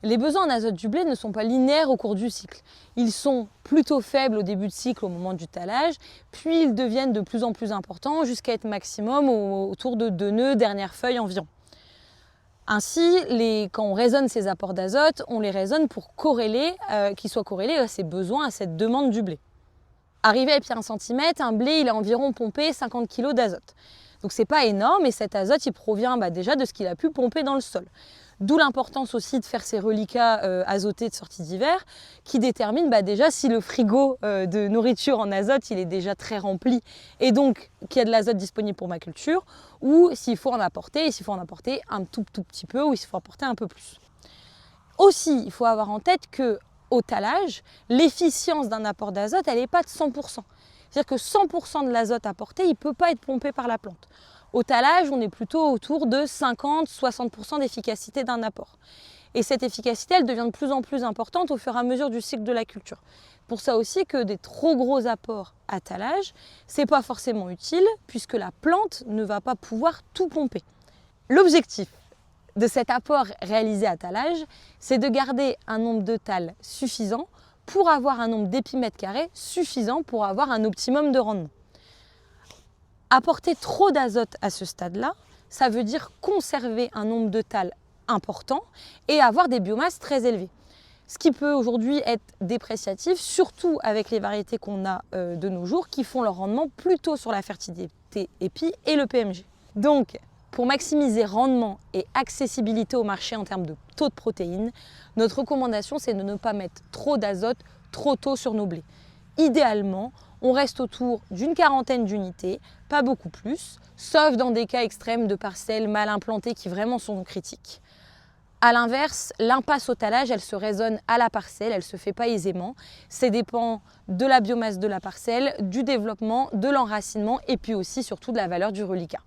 Les besoins en azote du blé ne sont pas linéaires au cours du cycle. Ils sont plutôt faibles au début de cycle au moment du talage, puis ils deviennent de plus en plus importants jusqu'à être maximum autour de 2 nœuds, dernière feuille environ. Ainsi, quand on raisonne ces apports d'azote, on les raisonne pour qu'ils soient corrélés à ces besoins, à cette demande du blé. Arrivé à pied 1 cm, un blé il a environ pompé 50 kg d'azote. Donc c'est pas énorme et cet azote il provient déjà de ce qu'il a pu pomper dans le sol. D'où l'importance aussi de faire ces reliquats azotés de sortie d'hiver qui déterminent déjà si le frigo de nourriture en azote il est déjà très rempli et donc qu'il y a de l'azote disponible pour ma culture ou s'il faut en apporter et s'il faut en apporter un tout petit peu ou s'il faut apporter un peu plus. Aussi, il faut avoir en tête que au talage, l'efficience d'un apport d'azote elle n'est pas de 100%. C'est-à-dire que 100% de l'azote apporté, il ne peut pas être pompé par la plante. Au talage, on est plutôt autour de 50-60% d'efficacité d'un apport. Et cette efficacité, elle devient de plus en plus importante au fur et à mesure du cycle de la culture. Pour ça aussi que des trop gros apports à talage, ce n'est pas forcément utile puisque la plante ne va pas pouvoir tout pomper. L'objectif de cet apport réalisé à talage, c'est de garder un nombre de tales suffisant pour avoir un nombre d'épimètres carrés suffisant pour avoir un optimum de rendement. Apporter trop d'azote à ce stade-là, ça veut dire conserver un nombre de tales important et avoir des biomasses très élevées. Ce qui peut aujourd'hui être dépréciatif, surtout avec les variétés qu'on a de nos jours qui font leur rendement plutôt sur la fertilité épi et le PMG. Donc, pour maximiser rendement et accessibilité au marché en termes de taux de protéines, notre recommandation c'est de ne pas mettre trop d'azote trop tôt sur nos blés. Idéalement, on reste autour d'une 40aine d'unités, pas beaucoup plus, sauf dans des cas extrêmes de parcelles mal implantées qui vraiment sont critiques. A l'inverse, l'impasse au talage, elle se raisonne à la parcelle, elle ne se fait pas aisément. Ça dépend de la biomasse de la parcelle, du développement, de l'enracinement et puis aussi surtout de la valeur du reliquat.